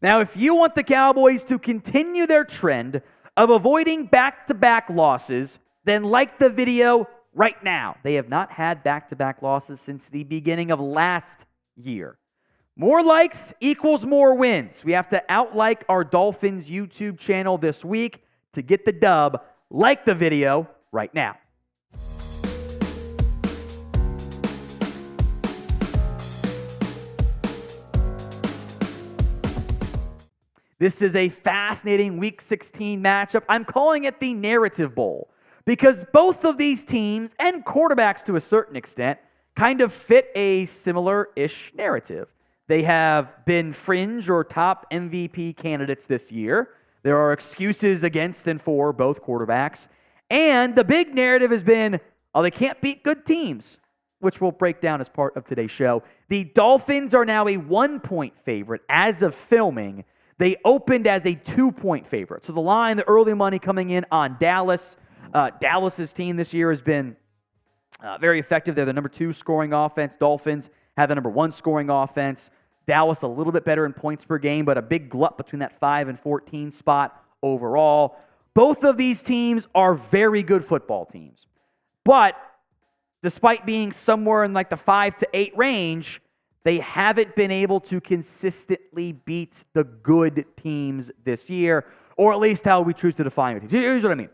Now, if you want the Cowboys to continue their trend of avoiding back-to-back losses, then like the video right now. They have not had back-to-back losses since the beginning of last year. More likes equals more wins. We have to outlike our Dolphins YouTube channel this week to get the dub. Like the video right now. This is a fascinating Week 16 matchup. I'm calling it the Narrative Bowl because both of these teams and quarterbacks to a certain extent kind of fit a similar-ish narrative. They have been fringe or top MVP candidates this year. There are excuses against and for both quarterbacks. And the big narrative has been, oh, they can't beat good teams, which we'll break down as part of today's show. The Dolphins are now a 1-point favorite as of filming. They opened as a 2-point favorite. So the line, the early money coming in on Dallas. Dallas's team this year has been very effective. They're the number 2 scoring offense. Dolphins have the number 1 scoring offense. Dallas a little bit better in points per game, but a big glut between that 5 and 14 spot overall. Both of these teams are very good football teams. But despite being somewhere in like the 5 to 8 range, they haven't been able to consistently beat the good teams this year, or at least how we choose to define it. Here's what I mean.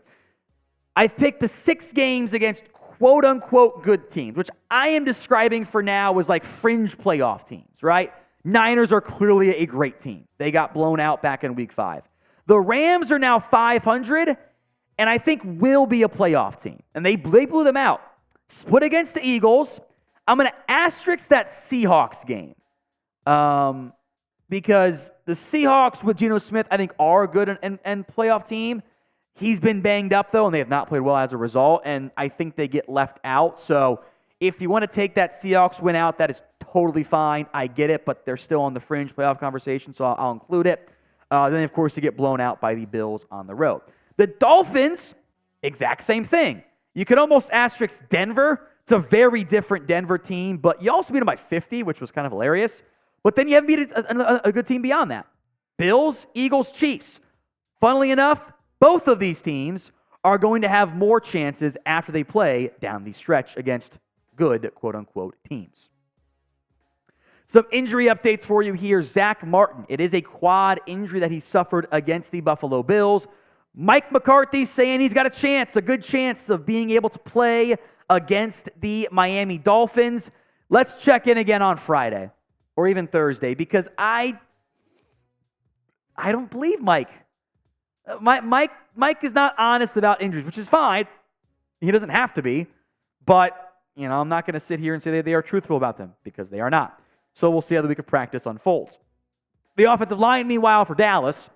I've picked the 6 games against quote-unquote good teams, which I am describing for now as like fringe playoff teams, right? Niners are clearly a great team. They got blown out back in Week 5. The Rams are now 500, and I think will be a playoff team. And they blew them out. Split against the Eagles. I'm going to asterisk that Seahawks game because the Seahawks with Geno Smith, I think, are a good and playoff team. He's been banged up, though, and they have not played well as a result, and I think they get left out. So if you want to take that Seahawks win out, that is totally fine. I get it, but they're still on the fringe playoff conversation, so I'll include it. Then, of course, you get blown out by the Bills on the road. The Dolphins, exact same thing. You could almost asterisk Denver. It's a very different Denver team, but you also beat them by 50, which was kind of hilarious. But then you haven't beat a good team beyond that. Bills, Eagles, Chiefs. Funnily enough, both of these teams are going to have more chances after they play down the stretch against good, quote-unquote, teams. Some injury updates for you here. Zack Martin. It is a quad injury that he suffered against the Buffalo Bills. Mike McCarthy saying he's got a chance, a good chance of being able to play against the Miami Dolphins. Let's check in again on Friday or even Thursday because I don't believe Mike. Mike is not honest about injuries, which is fine. He doesn't have to be, but I'm not going to sit here and say that they are truthful about them because they are not. So we'll see how the week of practice unfolds. The offensive line, meanwhile, for Dallas,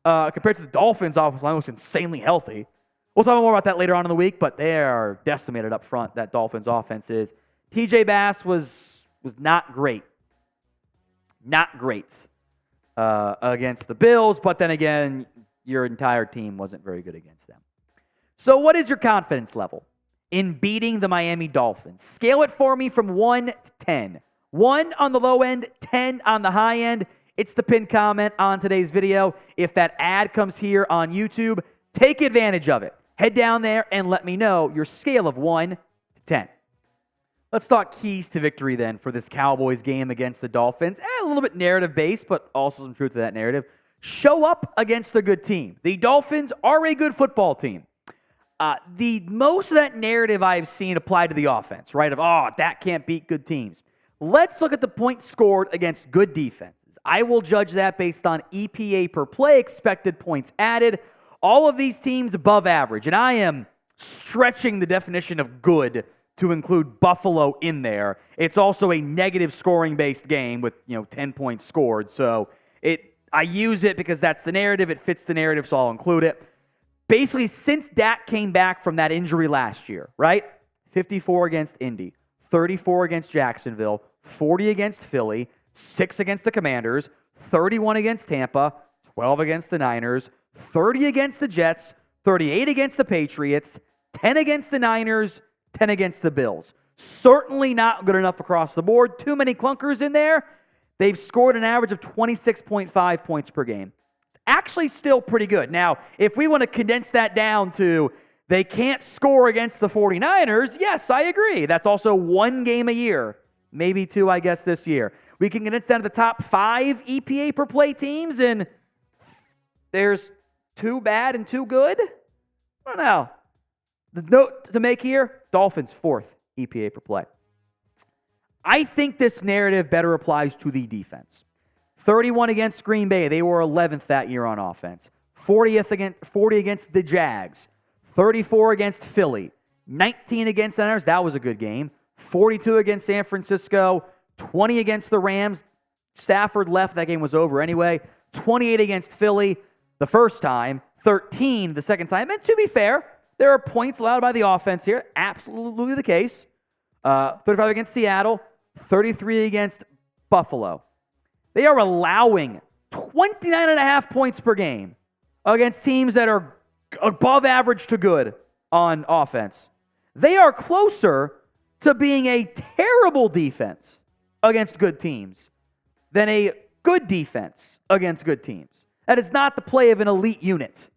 compared to the Dolphins' offensive line, was insanely healthy. We'll talk more about that later on in the week, but they are decimated up front, that Dolphins offense is. TJ Bass was not great. Not great against the Bills, but then again, your entire team wasn't very good against them. So what is your confidence level in beating the Miami Dolphins? Scale it for me from 1 to 10. 1 on the low end, 10 on the high end. It's the pinned comment on today's video. If that ad comes here on YouTube, take advantage of it. Head down there and let me know your scale of 1 to 10. Let's talk keys to victory then for this Cowboys game against the Dolphins. A little bit narrative-based, but also some truth to that narrative. Show up against a good team. The Dolphins are a good football team. The most of that narrative I've seen apply to the offense, right? Dak can't beat good teams. Let's look at the points scored against good defenses. I will judge that based on EPA per play, expected points added. All of these teams above average, and I am stretching the definition of good to include Buffalo in there. It's also a negative scoring-based game with 10 points scored. So I use it because that's the narrative. It fits the narrative, so I'll include it. Basically, since Dak came back from that injury last year, right? 54 against Indy, 34 against Jacksonville, 40 against Philly, 6 against the Commanders, 31 against Tampa, 12 against the Niners, 30 against the Jets, 38 against the Patriots, 10 against the Niners, 10 against the Bills. Certainly not good enough across the board. Too many clunkers in there. they've scored an average of 26.5 points per game. It's actually still pretty good. Now, if we want to condense that down to they can't score against the 49ers, yes, I agree. That's also one game a year. Maybe two, I guess, this year. We can condense down to the top 5 EPA per play teams, and there's 2 bad and 2 good? I don't know. The note to make here, Dolphins 4th EPA per play. I think this narrative better applies to the defense. 31 against Green Bay. They were 11th that year on offense. 40 against the Jags. 34 against Philly. 19 against the Niners. That was a good game. 42 against San Francisco. 20 against the Rams. Stafford left. That game was over anyway. 28 against Philly the first time. 13 the second time. And to be fair, there are points allowed by the offense here. Absolutely the case. 35 against Seattle. 33 against Buffalo. They are allowing 29.5 points per game against teams that are above average to good on offense. They are closer to being a terrible defense against good teams than a good defense against good teams. That is not the play of an elite unit.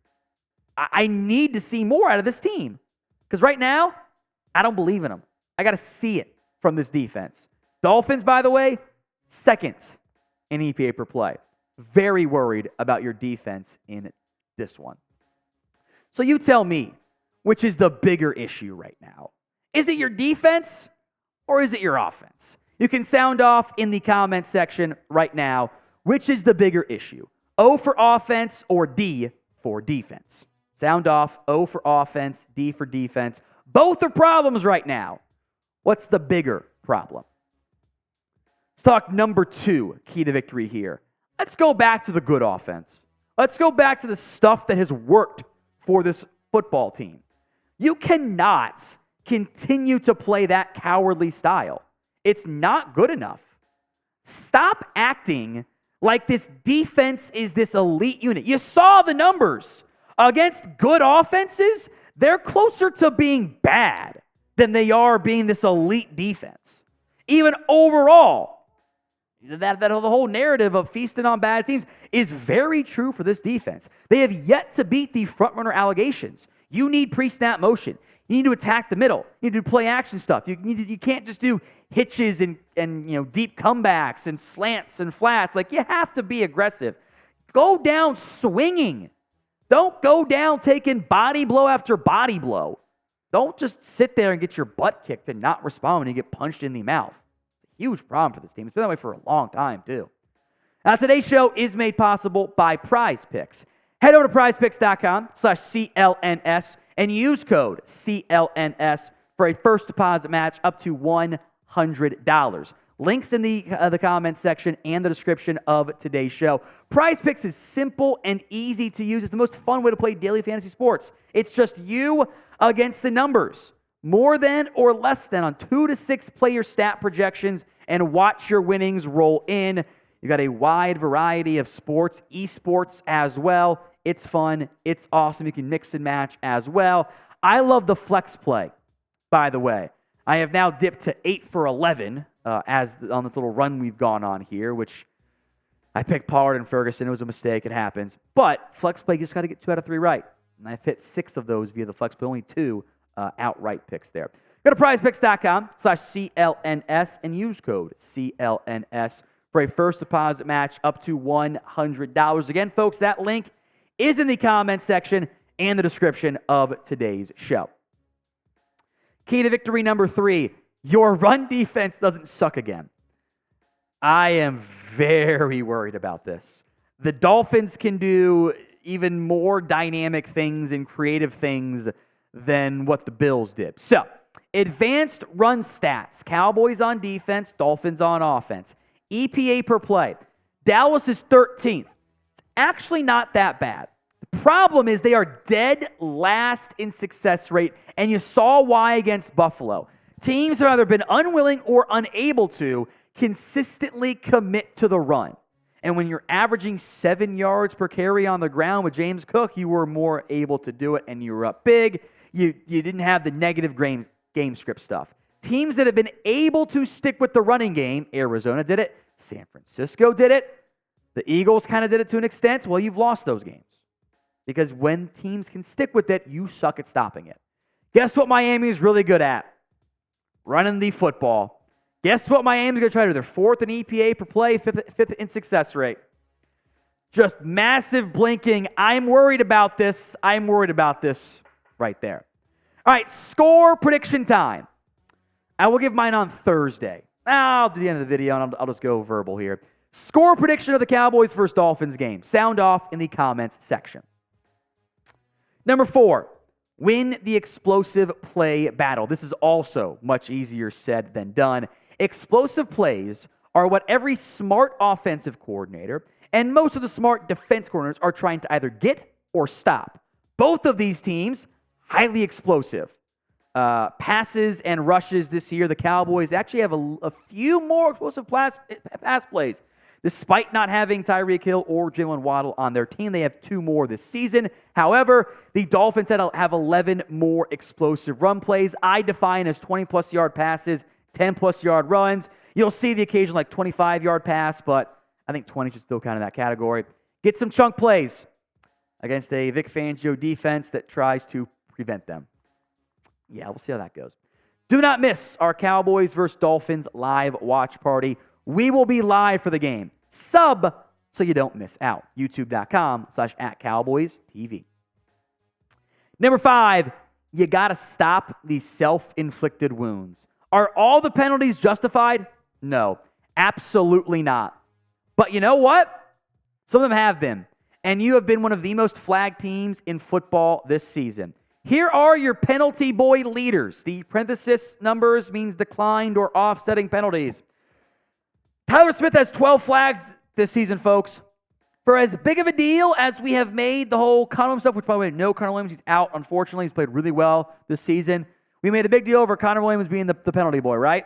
I need to see more out of this team because right now, I don't believe in them. I got to see it from this defense. Dolphins, by the way, 2nd in EPA per play. Very worried about your defense in this one. So you tell me, which is the bigger issue right now? Is it your defense or is it your offense? You can sound off in the comment section right now. Which is the bigger issue? O for offense or D for defense? Sound off, O for offense, D for defense. Both are problems right now. What's the bigger problem? Let's talk number 2, key to victory here. Let's go back to the good offense. Let's go back to the stuff that has worked for this football team. You cannot continue to play that cowardly style. It's not good enough. Stop acting like this defense is this elite unit. You saw the numbers. Against good offenses, they're closer to being bad than they are being this elite defense. Even overall, that the whole narrative of feasting on bad teams is very true for this defense. They have yet to beat the front-runner allegations. You need pre-snap motion. You need to attack the middle. You need to do play action stuff. You can't just do hitches and deep comebacks and slants and flats. Like, you have to be aggressive. Go down swinging. Don't go down taking body blow after body blow. Don't just sit there and get your butt kicked and not respond when you get punched in the mouth. Huge problem for this team. It's been that way for a long time, too. Now, today's show is made possible by Prize Picks. Head over to prizepicks.com/CLNS and use code CLNS for a first deposit match up to $100. Links in the comments section and the description of today's show. Prize Picks is simple and easy to use. It's the most fun way to play daily fantasy sports. It's just you against the numbers. More than or less than on 2 to 6 player stat projections, and watch your winnings roll in. You got a wide variety of sports, esports as well. It's fun. It's awesome. You can mix and match as well. I love the flex play, by the way. I have now dipped to 8 for 11 as on this little run we've gone on here, which I picked Pollard and Ferguson. It was a mistake. It happens. But flex play, you just got to get 2 out of 3 right. And I've hit 6 of those via the flex play, only 2 outright picks there. Go to prizepicks.com/CLNS and use code CLNS for a first deposit match up to $100. Again, folks, that link is in the comments section and the description of today's show. Key to victory number 3, your run defense doesn't suck again. I am very worried about this. The Dolphins can do even more dynamic things and creative things than what the Bills did. So, advanced run stats. Cowboys on defense, Dolphins on offense. EPA per play. Dallas is 13th. It's actually not that bad. The problem is they are dead last in success rate, and you saw why against Buffalo. Teams have either been unwilling or unable to consistently commit to the run. And when you're averaging 7 yards per carry on the ground with James Cook, you were more able to do it, and you were up big. You didn't have the negative game script stuff. Teams that have been able to stick with the running game, Arizona did it, San Francisco did it. The Eagles kind of did it to an extent. Well, you've lost those games. Because when teams can stick with it, you suck at stopping it. Guess what Miami is really good at? Running the football. Guess what Miami's going to try to do? They're 4th in EPA per play, 5th in success rate. Just massive blinking. I'm worried about this. Right there. All right, score prediction time. I will give mine on Thursday. I'll do the end of the video, and I'll just go verbal here. Score prediction of the Cowboys versus Dolphins game. Sound off in the comments section. Number 4, win the explosive play battle. This is also much easier said than done. Explosive plays are what every smart offensive coordinator and most of the smart defense coordinators are trying to either get or stop. Both of these teams, highly explosive. Passes and rushes this year, the Cowboys actually have a few more explosive pass plays. Despite not having Tyreek Hill or Jalen Waddle on their team, they have 2 more this season. However, the Dolphins have 11 more explosive run plays. I define as 20-plus yard passes, 10-plus yard runs. You'll see the occasional 25-yard pass, but I think 20 should still count in that category. Get some chunk plays against a Vic Fangio defense that tries to prevent them. Yeah, we'll see how that goes. Do not miss our Cowboys versus Dolphins live watch party. We will be live for the game. Sub so you don't miss out. YouTube.com/@CowboysTV. Number 5, you got to stop these self-inflicted wounds. Are all the penalties justified? No, absolutely not. But you know what? Some of them have been. And you have been one of the most flagged teams in football this season. Here are your penalty boy leaders. The parenthesis numbers means declined or offsetting penalties. Tyler Smith has 12 flags this season, folks. For as big of a deal as we have made the whole Connor Williams stuff, which by the way, no Connor Williams, he's out, unfortunately. He's played really well this season. We made a big deal over Connor Williams being the penalty boy, right?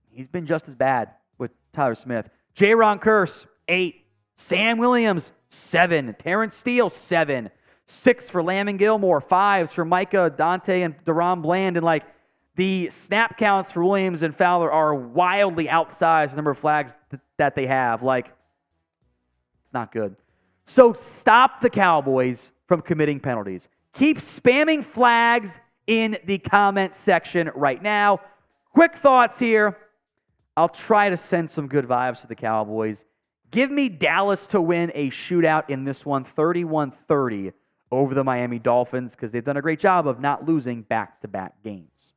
He's been just as bad with Tyler Smith. J-Ron Curse, 8. Sam Williams, 7. Terrence Steele, 7. 6 for Lamb Gilmore, 5s for Micah, Dante, and Deron Bland. And the snap counts for Williams and Fowler are wildly outsized the number of flags that they have. It's not good. So stop the Cowboys from committing penalties. Keep spamming flags in the comment section right now. Quick thoughts here. I'll try to send some good vibes to the Cowboys. Give me Dallas to win a shootout in this one, 31-30 over the Miami Dolphins, because they've done a great job of not losing back-to-back games.